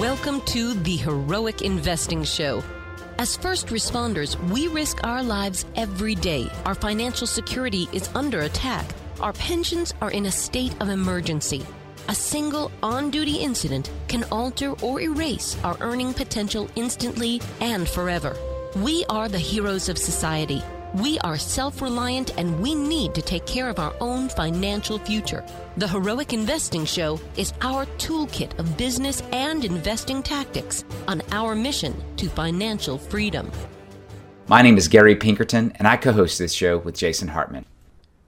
Welcome to the Heroic Investing Show. As first responders, we risk our lives every day. Our financial security is under attack. Our pensions are in a state of emergency. A single on-duty incident can alter or erase our earning potential instantly and forever. We are the heroes of society. We are self-reliant and we need to take care of our own financial future. The Heroic Investing Show is our toolkit of business and investing tactics on our mission to financial freedom. My name is Gary Pinkerton, and I co-host this show with Jason Hartman.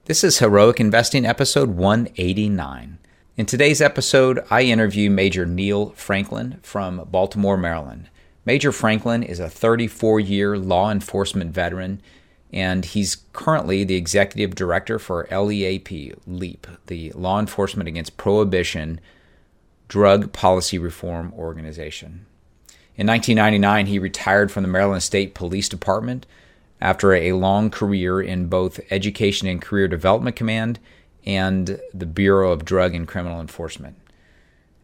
This is Heroic Investing episode 189. In today's episode, I interview Major Neill Frankling from Baltimore, Maryland. Major Frankling is a 34-year law enforcement veteran, and he's currently the executive director for LEAP, the Law Enforcement Against Prohibition Drug Policy Reform Organization. In 1999, he retired from the Maryland State Police Department after a long career in both Education and Career Development Command and the Bureau of Drug and Criminal Enforcement.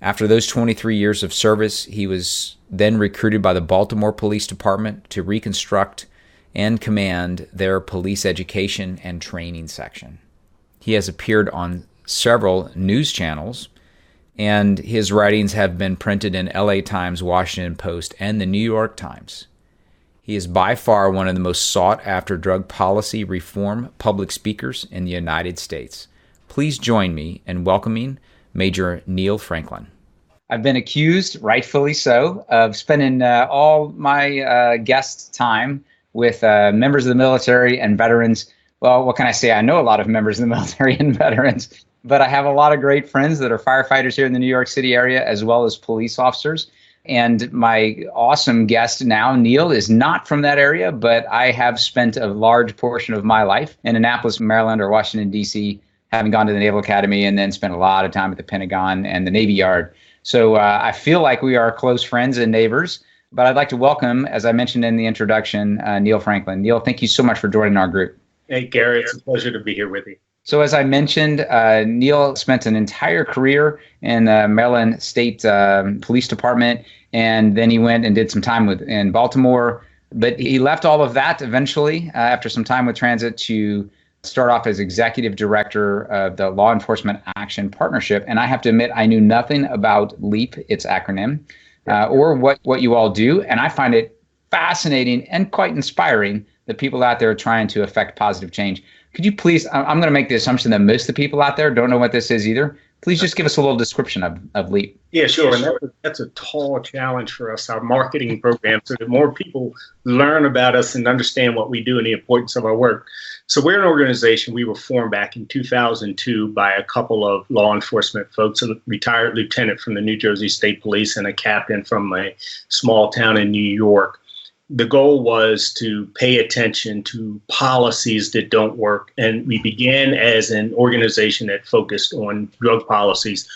After those 23 years of service, he was then recruited by the Baltimore Police Department to reconstruct and command their police education and training section. He has appeared on several news channels, and his writings have been printed in LA Times, Washington Post, and the New York Times. He is by far one of the most sought-after drug policy reform public speakers in the United States. Please join me in welcoming Major Neill Frankling. I've been accused, rightfully so, of spending all my guest time with members of the military and veterans. Well, what can I say? I know a lot of members of the military and veterans, but I have a lot of great friends that are firefighters here in the New York City area, as well as police officers. And my awesome guest now, Neill, is not from that area, but I have spent a large portion of my life in Annapolis, Maryland, or Washington, D.C., having gone to the Naval Academy and then spent a lot of time at the Pentagon and the Navy Yard. So I feel like we are close friends and neighbors. But I'd like to welcome, as I mentioned in the introduction, Neill Frankling. Neill, thank you so much for joining our group. Hey, Gary, it's a pleasure to be here with you. So as I mentioned, Neill spent an entire career in the Maryland State Police Department, and then he went and did some time in Baltimore. But he left all of that eventually after some time with Transit to start off as executive director of the Law Enforcement Action Partnership. And I have to admit, I knew nothing about LEAP, its acronym, or what you all do. And I find it fascinating and quite inspiring that people out there are trying to affect positive change. Could you please, I'm going to make the assumption that most of the people out there don't know what this is either. Please just give us a little description of LEAP. Yeah, sure. And that's a tall challenge for us, our marketing program, so that more people learn about us and understand what we do and the importance of our work. So we're an organization, we were formed back in 2002 by a couple of law enforcement folks, a retired lieutenant from the New Jersey State Police and a captain from a small town in New York. The goal was to pay attention to policies that don't work. And we began as an organization that focused on drug policies,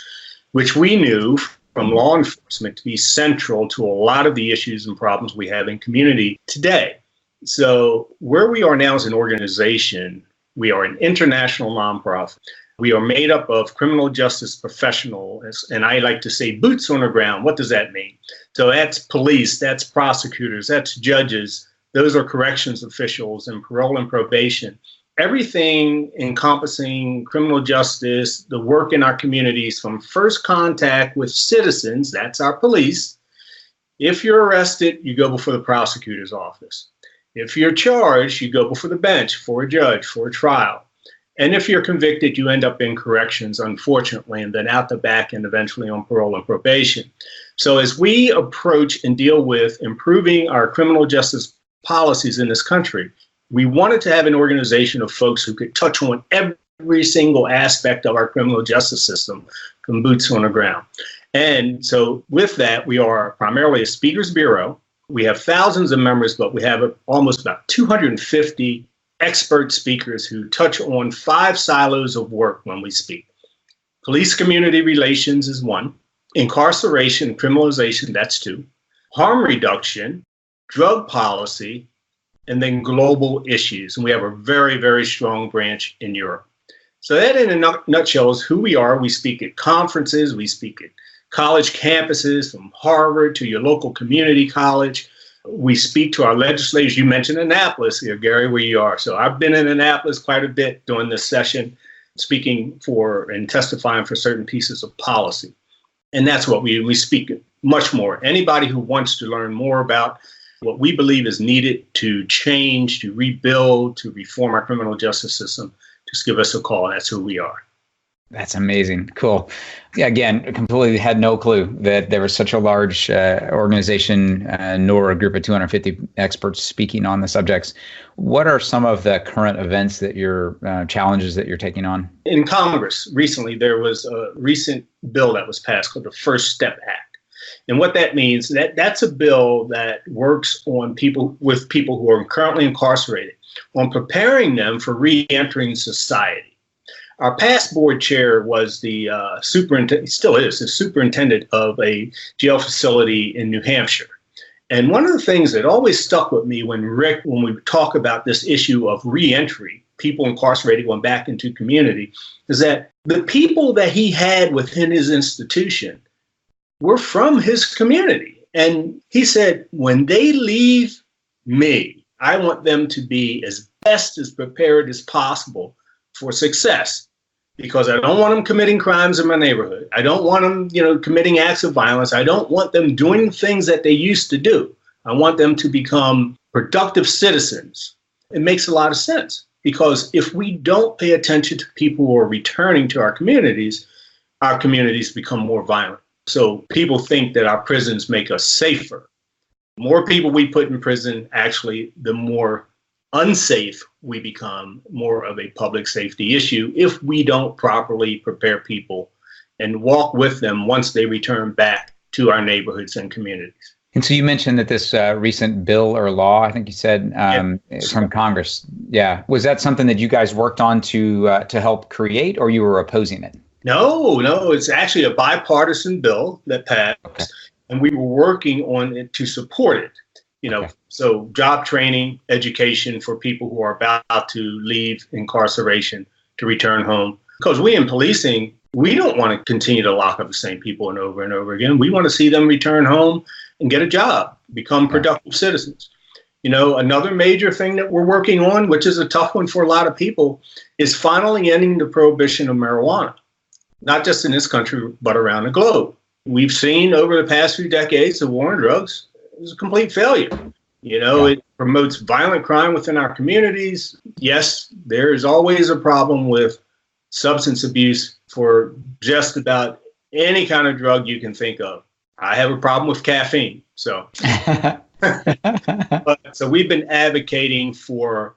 which we knew from law enforcement to be central to a lot of the issues and problems we have in community today. So where we are now as an organization, we are an international nonprofit. We are made up of criminal justice professionals, and I like to say boots on the ground. What does that mean? So that's police, that's prosecutors, that's judges. Those are corrections officials and parole and probation. Everything encompassing criminal justice, the work in our communities from first contact with citizens, that's our police. If you're arrested, you go before the prosecutor's office. If you're charged, you go before the bench for a judge, for a trial. And if you're convicted, you end up in corrections, unfortunately, and then out the back and eventually on parole and probation. So as we approach and deal with improving our criminal justice policies in this country, we wanted to have an organization of folks who could touch on every single aspect of our criminal justice system from boots on the ground. And so with that, we are primarily a speakers bureau. We have thousands of members, but we have almost about 250 expert speakers who touch on 5 silos of work when we speak. Police community relations is 1. Incarceration, criminalization, that's 2. Harm reduction, drug policy, and then global issues. And we have a very, very strong branch in Europe. So that in a nutshell is who we are. We speak at conferences, we speak at college campuses, from Harvard to your local community college. We speak to our legislators. You mentioned Annapolis here, Gary, where you are. So I've been in Annapolis quite a bit during this session, speaking for and testifying for certain pieces of policy. And that's what we speak much more. Anybody who wants to learn more about what we believe is needed to change, to rebuild, to reform our criminal justice system, just give us a call. That's who we are. That's amazing. Cool. Yeah, again, completely had no clue that there was such a large organization, nor a group of 250 experts speaking on the subjects. What are some of the current events that challenges that you're taking on? In Congress, recently, there was a recent bill that was passed called the First Step Act. And what that means, that's a bill that works on people who are currently incarcerated, on preparing them for re-entering society. Our past board chair was the superintendent, still is, the superintendent of a jail facility in New Hampshire. And one of the things that always stuck with me when we talk about this issue of reentry, people incarcerated going back into community, is that the people that he had within his institution were from his community. And he said, when they leave me, I want them to be as best as prepared as possible for success, because I don't want them committing crimes in my neighborhood. I don't want them, committing acts of violence. I don't want them doing things that they used to do. I want them to become productive citizens. It makes a lot of sense, because if we don't pay attention to people who are returning to our communities become more violent. So people think that our prisons make us safer. The more people we put in prison, actually, the more unsafe we become, more of a public safety issue if we don't properly prepare people and walk with them once they return back to our neighborhoods and communities. And so you mentioned that this recent bill or law, I think you said, from Congress. Yeah. Was that something that you guys worked on to help create, or you were opposing it? No, it's actually a bipartisan bill that passed, okay. And we were working on it to support it. Okay. So job training, education for people who are about to leave incarceration to return home. Because we in policing, we don't want to continue to lock up the same people and over again. We want to see them return home and get a job, become productive citizens. Another major thing that we're working on, which is a tough one for a lot of people, is finally ending the prohibition of marijuana, not just in this country, but around the globe. We've seen over the past few decades the war on drugs is a complete failure. It promotes violent crime within our communities. Yes, there is always a problem with substance abuse for just about any kind of drug you can think of. I have a problem with caffeine. So we've been advocating for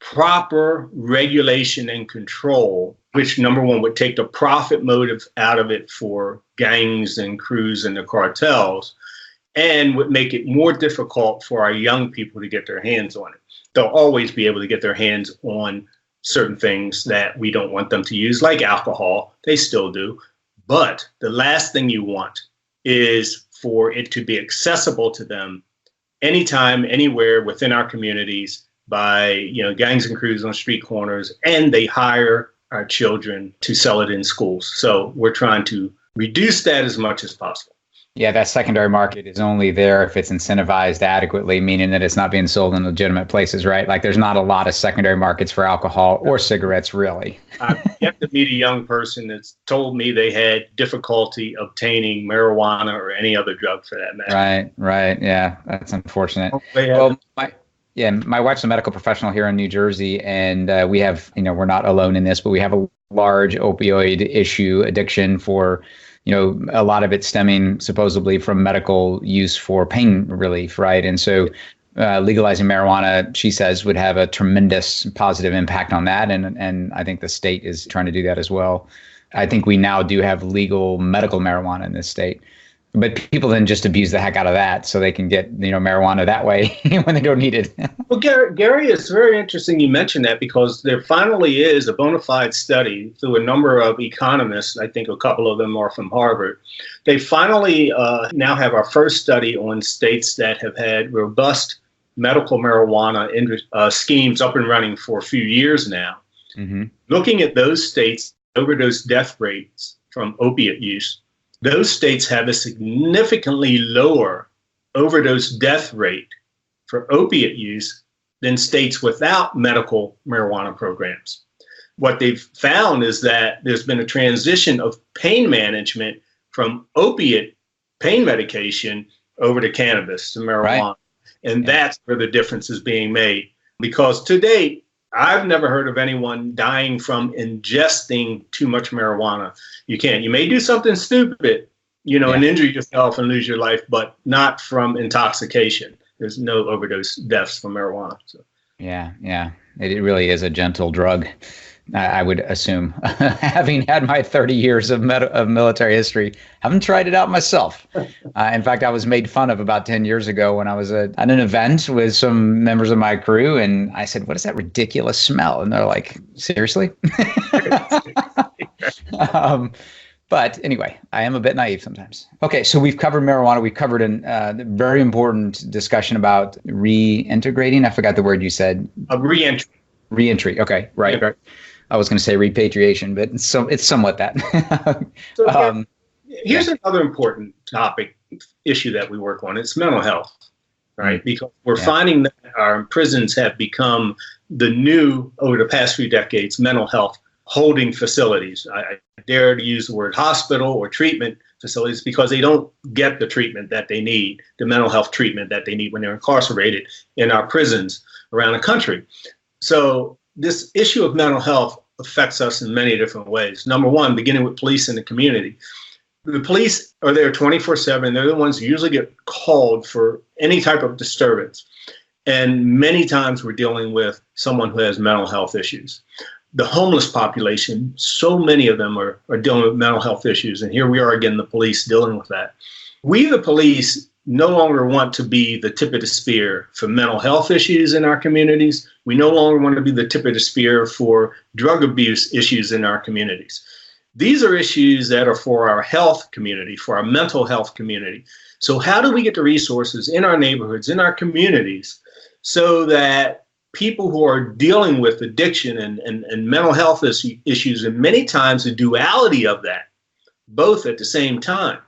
proper regulation and control, which, number one, would take the profit motive out of it for gangs and crews and the cartels, and would make it more difficult for our young people to get their hands on it. They'll always be able to get their hands on certain things that we don't want them to use, like alcohol. They still do. But the last thing you want is for it to be accessible to them anytime, anywhere within our communities by, gangs and crews on street corners, and they hire our children to sell it in schools. So we're trying to reduce that as much as possible. Yeah, that secondary market is only there if it's incentivized adequately, meaning that it's not being sold in legitimate places, right? Like there's not a lot of secondary markets for alcohol or cigarettes, really. I've yet to meet a young person that's told me they had difficulty obtaining marijuana or any other drug for that matter. Right. Yeah, that's unfortunate. Well, my wife's a medical professional here in New Jersey, and we have, we're not alone in this, but we have a large opioid issue, addiction for a lot of it stemming supposedly from medical use for pain relief, right? And so legalizing marijuana, she says, would have a tremendous positive impact on that. And I think the state is trying to do that as well. I think we now do have legal medical marijuana in this state. But people then just abuse the heck out of that so they can get, marijuana that way when they don't need it. Well, Gary, it's very interesting you mentioned that, because there finally is a bona fide study through a number of economists. I think a couple of them are from Harvard. They finally now have our first study on states that have had robust medical marijuana schemes up and running for a few years now. Mm-hmm. Looking at those states, overdose death rates from opiate use those states have a significantly lower overdose death rate for opiate use than states without medical marijuana programs. What they've found is that there's been a transition of pain management from opiate pain medication over to cannabis, to marijuana. Right. And that's where the difference is being made. Because to date, I've never heard of anyone dying from ingesting too much marijuana. You may do something stupid, and injure yourself and lose your life, but not from intoxication. There's no overdose deaths from marijuana. So. Yeah. It really is a gentle drug, I would assume. Having had my 30 years of military history, haven't tried it out myself. In fact, I was made fun of about 10 years ago when I was at an event with some members of my crew, and I said, "What is that ridiculous smell?" And they're like, "Seriously?" But anyway, I am a bit naive sometimes. Okay, so we've covered marijuana. We've covered a very important discussion about reintegrating. I forgot the word you said. Reentry. Reentry. Okay, right. I was going to say repatriation, but it's somewhat that. Here's another important issue that we work on. It's mental health, right? Because we're finding that our prisons have become the new, over the past few decades, mental health holding facilities. I dare to use the word hospital or treatment facilities because they don't get the treatment that they need, the mental health treatment that they need when they're incarcerated in our prisons around the country. So this issue of mental health affects us in many different ways. Number one, beginning with police in the community. The police are there 24/7. They're the ones who usually get called for any type of disturbance. And many times we're dealing with someone who has mental health issues. The homeless population, so many of them are dealing with mental health issues. And here we are again, the police dealing with that. We, the police, no longer want to be the tip of the spear for mental health issues in our communities. We no longer want to be the tip of the spear for drug abuse issues in our communities. These are issues that are for our health community, for our mental health community. So how do we get the resources in our neighborhoods, in our communities, so that people who are dealing with addiction and mental health issues, and many times the duality of that, both at the same time,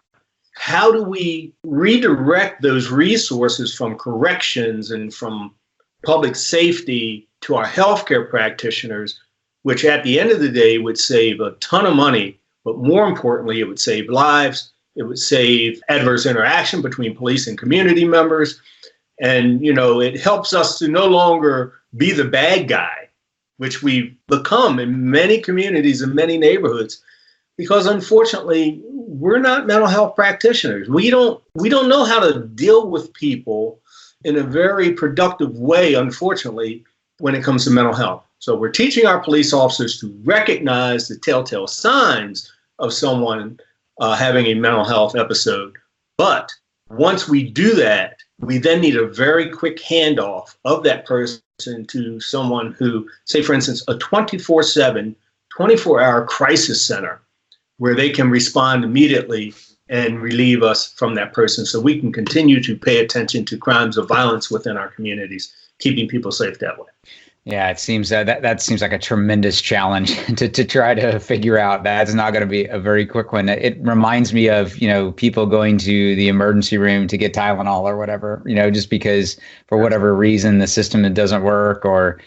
how do we redirect those resources from corrections and from public safety to our healthcare practitioners, which at the end of the day would save a ton of money, but more importantly, it would save lives, it would save adverse interaction between police and community members. And, it helps us to no longer be the bad guy, which we've become in many communities and many neighborhoods, because unfortunately, we're not mental health practitioners. We don't know how to deal with people in a very productive way, unfortunately, when it comes to mental health. So we're teaching our police officers to recognize the telltale signs of someone having a mental health episode. But once we do that, we then need a very quick handoff of that person to someone who, say, for instance, a 24/7, 24-hour crisis center where they can respond immediately and relieve us from that person so we can continue to pay attention to crimes of violence within our communities, keeping people safe that way. Yeah, it seems that seems like a tremendous challenge to try to figure out. That's not going to be a very quick one. It reminds me of, people going to the emergency room to get Tylenol or whatever, just because for whatever reason the system doesn't work or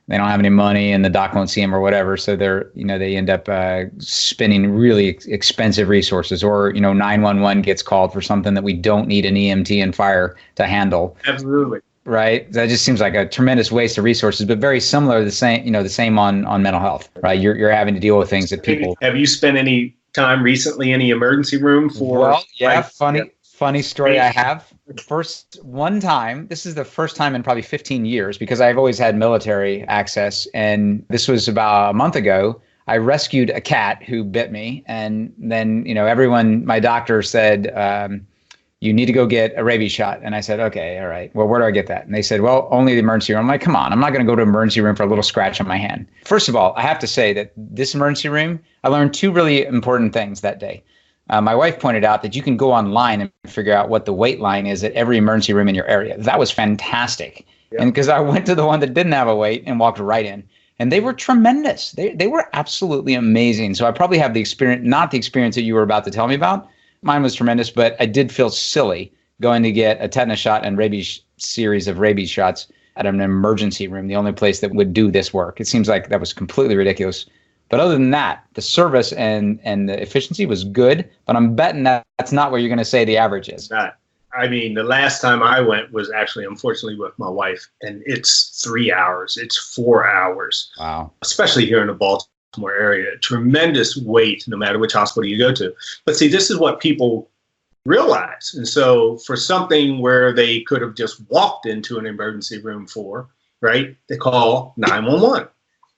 they don't have any money and the doc won't see them or whatever. So they end up spending really expensive resources, or, 911 gets called for something that we don't need an EMT and fire to handle. Absolutely. Right. That just seems like a tremendous waste of resources, but very similar, the same on mental health, right? You're having to deal with things that people. Have you spent any time recently in the emergency room for? Well, yeah, funny story I have. This is the first time in probably 15 years, because I've always had military access. And this was about a month ago. I rescued a cat who bit me. And then, my doctor said, you need to go get a rabies shot. And I said, okay, all right. Well, where do I get that? And they said, well, only the emergency room. I'm like, come on, I'm not going to go to an emergency room for a little scratch on my hand. First of all, I have to say that this emergency room, I learned two really important things that day. My wife pointed out that you can go online and figure out what the wait line is at every emergency room in your area. That was fantastic. Yep. And because I went to the one that didn't have a wait and walked right in. And they were tremendous. They were absolutely amazing. So I probably have the experience, not the experience that you were about to tell me about, Mine was tremendous, but I did feel silly going to get a tetanus shot and series of rabies shots at an emergency room, the only place that would do this work. It seems like that was completely ridiculous. But other than that, the service and the efficiency was good, but I'm betting that's not what you're going to say the average is. Not. I mean, the last time I went was actually, unfortunately, with my wife, and it's 3 hours. It's 4 hours. Wow. Especially here in the Baltimore area. Tremendous wait, no matter which hospital you go to. But see, this is what people realize. And so for something where they could have just walked into an emergency room for, right, they call 911.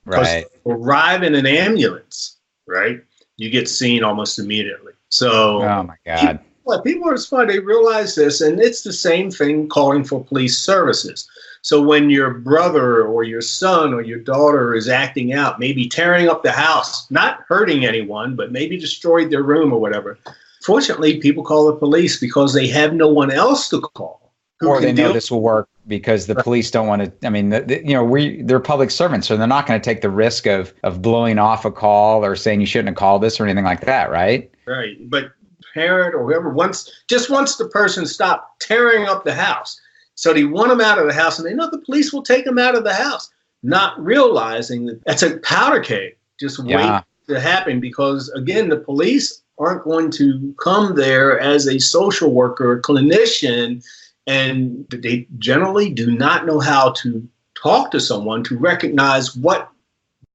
Right. Arrive in an ambulance, right, you get seen almost immediately. So, oh my God. People respond, they realize this, and it's the same thing calling for police services. So when your brother or your son or your daughter is acting out, maybe tearing up the house, not hurting anyone, but maybe destroyed their room or whatever, fortunately, people call the police because they have no one else to call. Or they know this will work because the police don't want to, I mean, they're public servants, so they're not going to take the risk of blowing off a call or saying you shouldn't have called this or anything like that, right? Right. But parent or whoever wants the person stop tearing up the house. So they want them out of the house, and they know the police will take them out of the house, not realizing that that's a powder keg just waiting to happen because, again, the police aren't going to come there as a social worker or clinician, and they generally do not know how to talk to someone to recognize what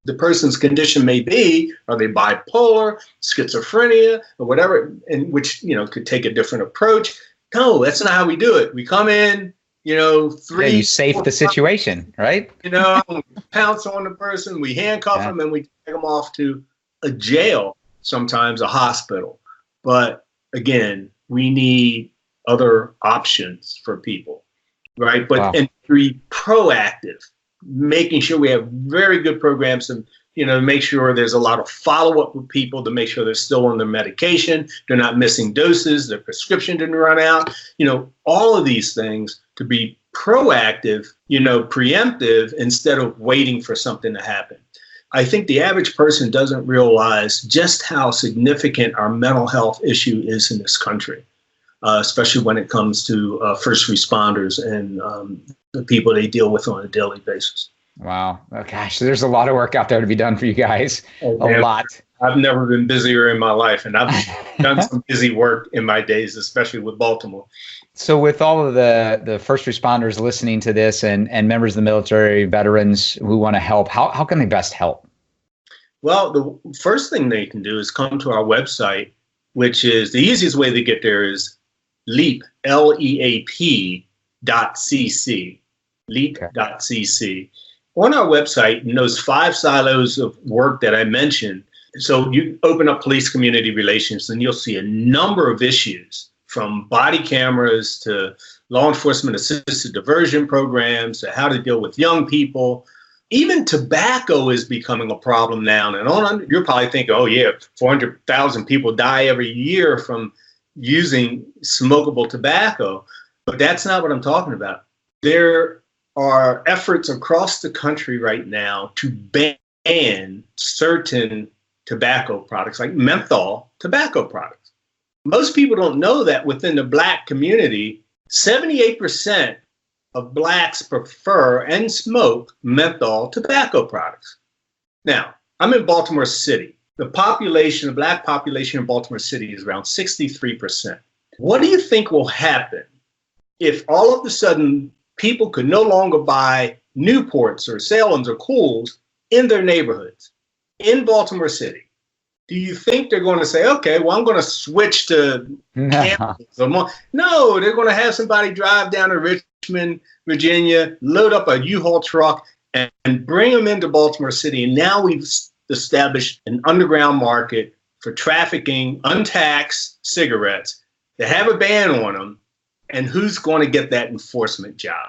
the person's condition may be. Are they bipolar, schizophrenia, or whatever, in which, could take a different approach? No, that's not how we do it. We come in, you safe the situation, right? Pounce on the person, we handcuff them, and we take them off to a jail, sometimes a hospital. But again, we need other options for people, right? But and be proactive, making sure we have very good programs and make sure there's a lot of follow-up with people to make sure they're still on their medication, they're not missing doses, their prescription didn't run out, all of these things to be proactive, preemptive instead of waiting for something to happen. I think the average person doesn't realize just how significant our mental health issue is in this country, especially when it comes to first responders and the people they deal with on a daily basis. Wow. Oh, gosh, there's a lot of work out there to be done for you guys. A lot. I've never been busier in my life, and I've done some busy work in my days, especially with Baltimore. So with all of the first responders listening to this and members of the military, veterans who want to help, how can they best help? Well, the first thing they can do is come to our website, which is the easiest way to get there is LEAP, LEAP.cc, LEAP.cc. On our site, in those 5 silos of work that I mentioned, so you open up police community relations and you'll see a number of issues from body cameras to law enforcement assisted diversion programs to how to deal with young people. Even tobacco is becoming a problem now. And you're probably thinking, 400,000 people die every year from using smokable tobacco. But that's not what I'm talking about. There are efforts across the country right now to ban certain tobacco products, like menthol tobacco products. Most people don't know that within the Black community, 78% of Blacks prefer and smoke menthol tobacco products. Now, I'm in Baltimore City. The Black population in Baltimore City is around 63%. What do you think will happen if all of a sudden people could no longer buy Newports or Salems or Cools in their neighborhoods in Baltimore City? Do you think they're going to say, okay, well, I'm going to switch to cannabis? No, they're going to have somebody drive down to Richmond, Virginia, load up a U-Haul truck and bring them into Baltimore City. And now we've established an underground market for trafficking untaxed cigarettes. They have a ban on them. And who's going to get that enforcement job?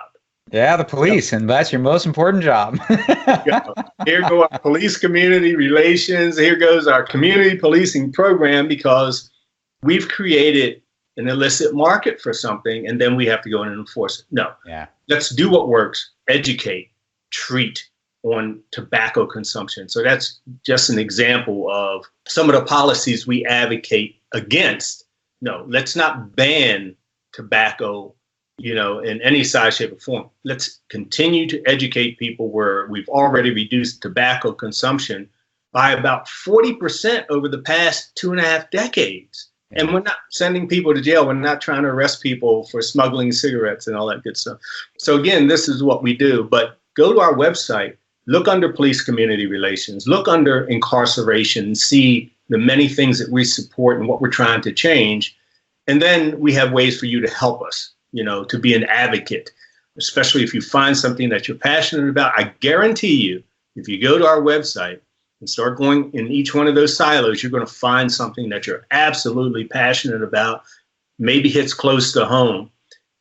Yeah, the police, and that's your most important job. Here go our police community relations. Here goes our community policing program, because we've created an illicit market for something, and then we have to go in and enforce it. No. Yeah. Let's do what works. Educate, treat on tobacco consumption. So that's just an example of some of the policies we advocate against No, let's not ban tobacco, in any size, shape, or form. Let's continue to educate people where we've already reduced tobacco consumption by about 40% over the past 2.5 decades. And we're not sending people to jail. We're not trying to arrest people for smuggling cigarettes and all that good stuff. So again, this is what we do. But go to our website, look under police community relations, look under incarceration, see the many things that we support and what we're trying to change. And then we have ways for you to help us, to be an advocate, especially if you find something that you're passionate about. I guarantee you, if you go to our website and start going in each one of those silos, you're going to find something that you're absolutely passionate about, maybe hits close to home,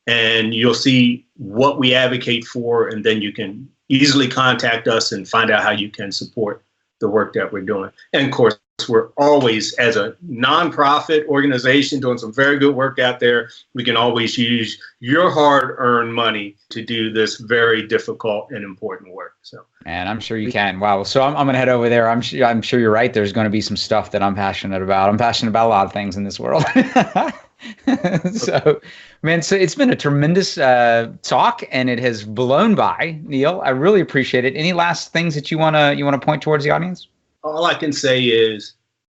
and you'll see what we advocate for, and then you can easily contact us and find out how you can support the work that we're doing. And of course, we're always, as a nonprofit organization doing some very good work out there, we can always use your hard-earned money to do this very difficult and important work. So, and I'm sure you can. Wow. So I'm going to head over there. I'm sure you're right. There's going to be some stuff that I'm passionate about. I'm passionate about a lot of things in this world. So, man, so it's been a tremendous talk, and it has blown by, Neill. I really appreciate it. Any last things that you want to point towards the audience? All I can say is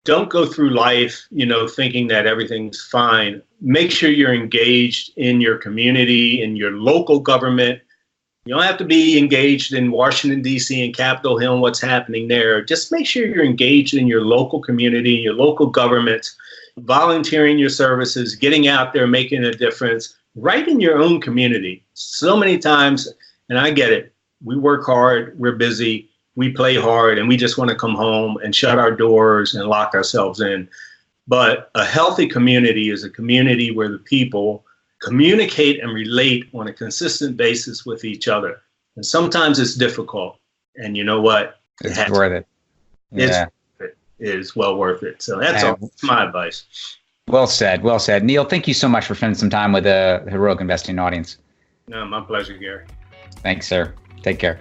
don't go through life, thinking that everything's fine. Make sure you're engaged in your community, in your local government. You don't have to be engaged in Washington, D.C. and Capitol Hill and what's happening there. Just make sure you're engaged in your local community, your local government, volunteering your services, getting out there, making a difference right in your own community. So many times, and I get it, we work hard, we're busy, we play hard, and we just want to come home and shut our doors and lock ourselves in. But a healthy community is a community where the people communicate and relate on a consistent basis with each other. And sometimes it's difficult. And you know what? It's worth it. Yeah. It is well worth it. So that's all. That's my advice. Well said. Well said. Neill, thank you so much for spending some time with the Heroic Investing audience. No, my pleasure, Gary. Thanks, sir. Take care.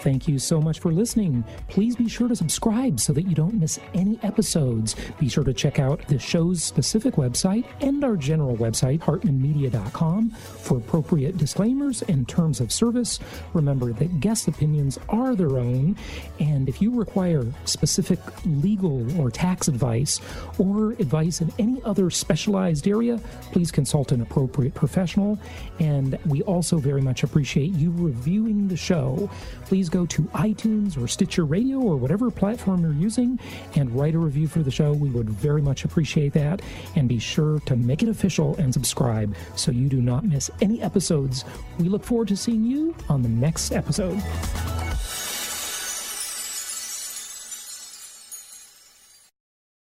Thank you so much for listening. Please be sure to subscribe so that you don't miss any episodes. Be sure to check out the show's specific website and our general website, hartmanmedia.com, for appropriate disclaimers and terms of service. Remember that guest opinions are their own, and if you require specific legal or tax advice or advice in any other specialized area, please consult an appropriate professional. And we also very much appreciate you reviewing the show. Please go to iTunes or Stitcher Radio or whatever platform you're using and write a review for the show. We would very much appreciate that. And be sure to make it official and subscribe so you do not miss any episodes. We look forward to seeing you on the next episode.